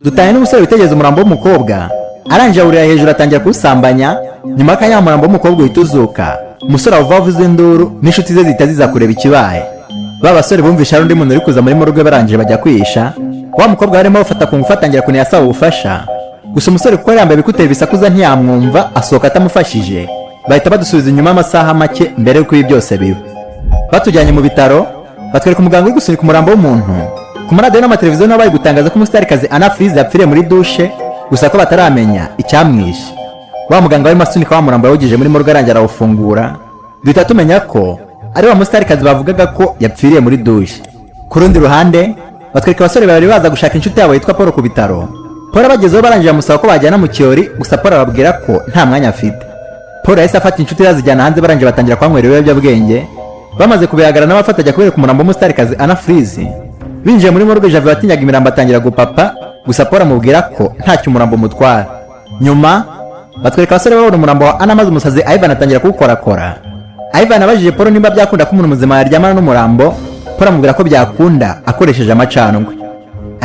dutanye n'umusore witegereza umurambo w'umukobwa arangije awurira hejuru atangira kuwusambanya. nyuma y'akanya umurambo w'umukobwa uhita uzuka. umusore awuva avuza induru n'inshuti ze zihita ziza kureba ikibaye. ba basore bumvisha undi muntu uri kuza muri morgue barangije bajya kwihisha. wa mukobwa barimo bafata ku ngufu atangira kunira asaba ubufasha. gusa umusore kuko yambaye ibikuteri bisakuza ntiyamwumva asohoka atamufashije. bahita badusubiza inyuma amasaha make mbere y'uko ibi byose biba. batujyanye mu bitaro batwereka umuganga uri gusunika umurambo w'umuntu. ku maradiyo n'amateleviziyo nabo bari gutangaza ko umustarikazi Anna Freeze yapfiriye muri dushe, gusa ko bataramenya icyamwishe. wa muganga warimo asunika wa murambo yawugejeje muri morgue arangira arawufungura. duhita tumenya ko ari wa mustarikazi bavugaga ko yapfiriye muri dushe. ku rundi ruhande batwereka abasore babiri baza gushaka inshuti yabo yitwa Paul ku bitaro. Paul abagezeho barangije amusaba ko bajyana mu kirori, gusa Paul ababwira ko nta mwanya afite. Paul yahise afata inshuti yazijyana hanze barangije batangira kwanywera ibiyobyabwenge. bamaze kubihagarana n'abafata ajya kubereka umurambo w'umustarikazi Anna Freeze. binjiye muri morgue Javi watinyaga imirambo atangira gupapa, gusa Paul amubwira ko ntacyo umurambo mutwara. nyuma batwereka abasore babona umurambo wa Anna maze umusazi Ivan atangira kuwukorakora. Ivan abajije Paul nimba byakunda ko umuntu muzima yaryamana n'umurambo. Paul amubwira ko byakunda akoresheje amacandwe.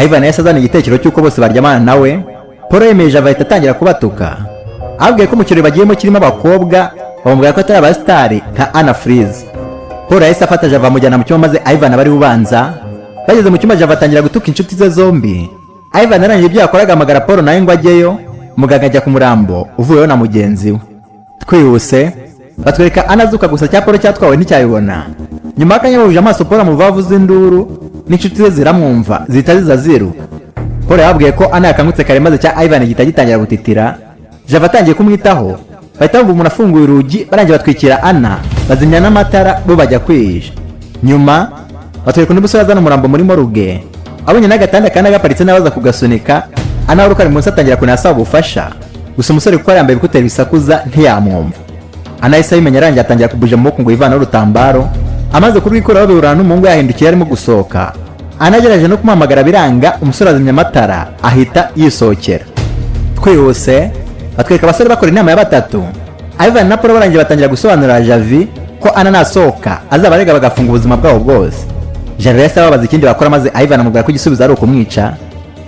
Ivan yahise azana igitekerezo cy'uko bose baryamana nawe. Paul yemeje Javi ahita atangira kubatuka. ababwiye ko mu kirori bagiyemo kirimo abakobwa, bamubwira ko atari abasitari nka Anna Freeze. Paul yahise afata Javi amujyana mu cyumba maze Ivan abari ubanza. bageze mu cyumba Javi atangira gutuka inshuti ze zombi. Ivan arangije ibyo yakoraga amagara Paul nawe ngo ajyeyo. muganga ajya ku murambo uvuyeho na mugenzi we. twihuse batwereka Anna azuka, gusa cya Paul cyatwawe nticyabibona. nyuma y'akanya bahuje amaso Paul amuva avuza induru n'inshuti ze ziramwumva zihita ziza ziruka. Paul yababwiye ko Anna yakangutse kare maze cya Ivan gihita gitangira gutitira. Javi atangiye kumwitaho, bahita bumva umuntu afunguye urugi barangiye batwikira Anna bazimya n'amatara bo bajya kwihisha. nyuma batwereka undi musore azana umurambo muri morgue. abonye n'agatanda kandi gaparitse n'abaza kugasunika. Anna wari ukari munsi atangira kunira asaba ubufasha, gusa umusore kuko yambaye ibikuteri bisakuza ntiyamwumva. Anna yahise abimenya arangiye atangira kubuja mu maboko ngo yivanaho urutambaro. amaze kurwikuraho bihurana n'umuhungu yahindukiye arimo gusohoka. Anna agerageje no kumuhamagara biranga, umusore azimya amatara ahita yisohokera. twihuse batwereka abasore bakora inama ya batatu. Ivan na Paul barangiye batangira gusobanurira Javi ko Anna nasohoka azaba arega bagafunga ubuzima bwabo bwose. Javi yahise ababaza ikindi bakora maze Ivan amubwira ko igisubizo ari ukumwica.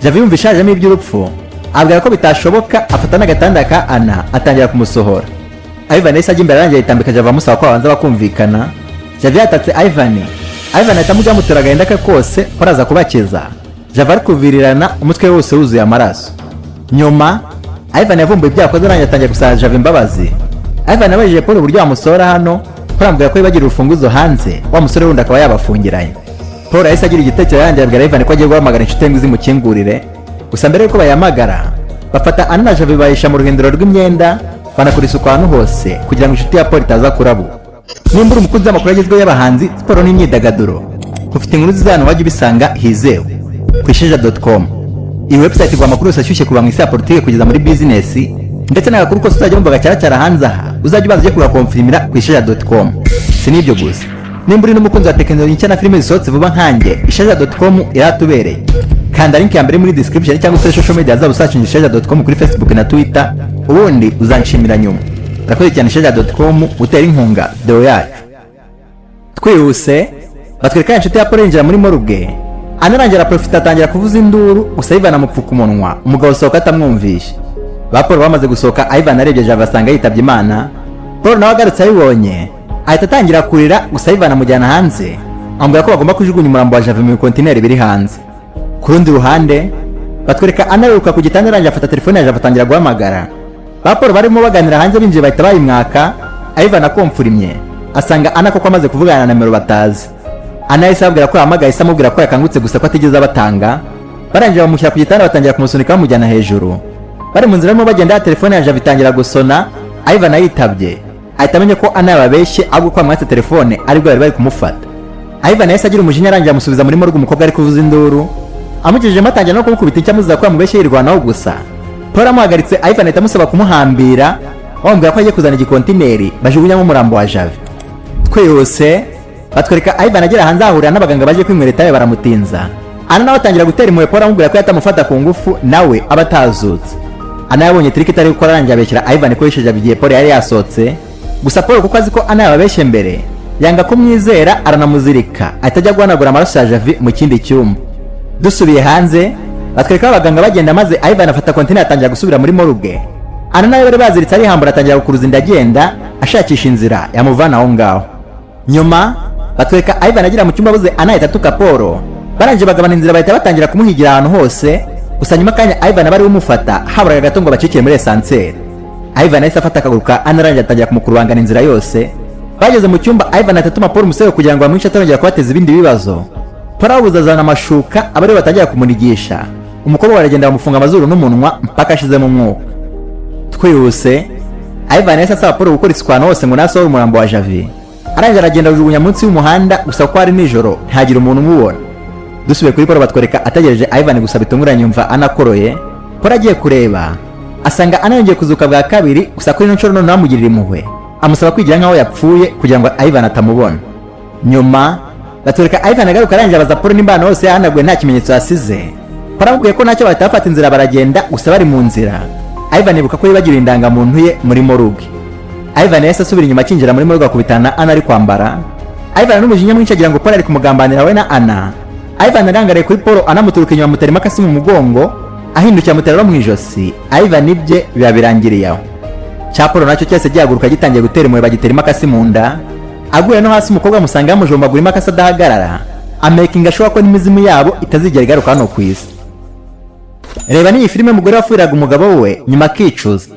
Javi yumva ishajemo iby'urupfu, abwira ko bitashoboka, afata n'agatanda ka Anna atangira kumusohora. Ivan yahise ajya imbere arangiye yitambika Javi amusaba ko babanza bakumvikana. Javi yatatse Ivan ahita amujya amutera agahinda ke kose ko araza kubakiza. Javi ari kuvirirana, umutwe wose wuzuye amaraso. nyuma Ivan yavumbuye ibyo yakoze arangiye atangiye gusaba Javi imbabazi. Ivan abajije Paul uburyo bamusohora hano, Paul amubwira ko yibagira urufunguzo hanze, wa musore wundi akaba yabafungiranye. Paul yahise agira igitekerezo arangiye abwira Ivan ko agiye guhamagara inshuti ngo zimukingurire. gusa mbere yuko bayahamagara bafata Anna na Javi bayisha mu ruhindiro rw'imyenda, banakora isuku ahantu hose kugira ngo inshuti ya Paul itaza kurabu. nimba uri umukunzi w'amakuru agezweho y'abahanzi, siporo n'imyidagaduro, ufite inkuru zizana wajya ubisanga hizewe ku isheja.com. iyi website igwa amakuru yose ashyushye kuva mu isi ya politike kugeza muri business, ndetse n'agakuru kose uzajya wumva gacyaracyara hanze aha uzajya ubanza ujye kugakonfirimira ku isheja.com. si n'ibyo gusa, nimba uri n'umukunzi wa tekinoloji nshya na filime zisohotse vuba nkanjye, isheja.com iratubereye. kanda link ya mbere muri description cyangwa se social media zabo searching isheja.com kuri Facebook na Twitter, ubundi uzanshimira nyuma. urakoze cyane isheja.com utera inkunga deo yacu. twihuse batwereka inshuti ya Paul yinjira muri morgue. Anna arangira profita atangira kuvuza induru, gusa Ivan amupfuka umunwa, umugabo usohoka atamwumvisha. ba Paul bamaze gusohoka, Ivan arebye Javi asanga yitabye Imana. Paul nawe agarutse abibonye ahita atangira kurira, gusa Ivan amujyana hanze amubwira ko bagomba kujugunya umurambo wa Javi mu kontineri biri hanze. ku rundi ruhande batwereka Anna yiruka ku gitanda arangiye afata telefone ya Javi atangira guhamagara. ba Paul barimo baganira hanze binjiye bahita bayimwaka. Ivan akomfurimye asanga Anna koko amaze kuvugana na nimero batazi. Anna yahise abwira ko yahamagaye, yahise amubwira ko yakangutse gusa ko atigeze abatanga. barangiye bamushyira ku gitanda batangira kumusunika bamujyana hejuru. bari mu nzira barimo bagenda, telefone ya Javi itangira gusona. Ivan ayitabye ahita amenya ko Anna yababeshye, ahubwo ko amwatse telefone aribwo bari kumufata. Ivan yahise agira umujinya arangiye amusubiza muri morgue umukobwa ari kuvuza induru. amukijijemo atangira no kumukubita icyo amuziza ko yamubeshye yirwanaho gusa. Paul amuhagaritse, Ivan ahita amusaba kumuhambira, bamubwira ko agiye kuzana igikontineri bajugunyamo umurambo wa Javi. twihuse batwereka Ivan agera hanze ahurira n'abaganga baje kwinywera itabi baramutinza. Anna nawe atangira gutera impuhwe Paul amubwira ko yatamufata ku ngufu nawe aba atazutse. Anna yabonye trick itari gukora arangiye abeshyira Ivan ko yisheje igihe Paul yari yasohotse. gusa Paul kuko azi ko Anna yababeshye mbere, yanga kumwizera aranamuzirika ahita ajya guhanagura amaraso ya Javi mu kindi cyumba. dusubiye hanze batwereka abaganga bagenda maze Ivan afata kontine atangira gusubira muri morgue. Ana nawe bari baziritse ari hambura atangira gukuruza inda agenda ashakisha inzira yamuvana aho ngaho. Nyuma batwereka Ivan agira mu cyumba buze Ana ahita atuka Paul. Barangije bagabana inzira bahita batangira kumuhigira ahantu hose. Gusa nyuma kanya Ivan bari bumufata haburaga gato ngo bacikiye muri essentiel. Ivan ahise afata akaguruka Ana arangije atangira kumukurubangana inzira yose. Bageze mu cyumba Ivan atatuma Paul umusego kugira ngo amwishe atarongera kubateza ibindi bibazo. Paul abuzazana amashuka abari batangira kumunigisha. Umukobwa aragenda bamufunga amazuru n'umunwa mpaka ashizemo umwuka. Twihuse Ivan yahise asaba Paul gukora iskwano hose ngo nasohore umurambo wa Javi. Arangije aragenda ajugunya munsi y'umuhanda gusa ko ari nijoro ntagira umuntu umubona. Dusubiye kuri Paul batwereka ategereje Ivan gusa bitunguranye yumva anakoroye. Paul agiye kureba asanga Ana yongeye kuzuka bwa kabiri gusa kuri ino nshuro none amugirira impuhwe. Amusaba kwigira nkaho yapfuye kugira ngo Ivan atamubona. Nyuma batwereka Ivan agaruka arangije abaza Paul nimbana hose yahanagwe nta kimenyetso yasize. Paul amubwiye ko ntacyo batafata inzira baragenda gusa bari mu nzira. Ivan ibuka ko yibagira indangamuntu ye muri morgue. Ivan yahise asubira inyuma akinjira muri morgue akubitana Ana ari kwambara. Ivan n'umujinya mwinshi agira ngo Paul ari kumugambanira we na Ana. Ivan arangariye kuri Paul anamuturuka inyuma muterima akasi mu mugongo ahindukira mutera no mu ijosi. Ivan ibye biba birangiriye aho. Cya Paul nacyo cyose gihaguruka gitangiye gutera imwe bagiterima akasi mu nda. Aguye no hasi umukobwa amusanga yamujombagura imakasi adahagarara. Amakinga ashobora ko n'imizimu yabo itazigera igaruka hano ku isi. Reba ni filime mugore wafuriraga umugabo we nyuma akicuza.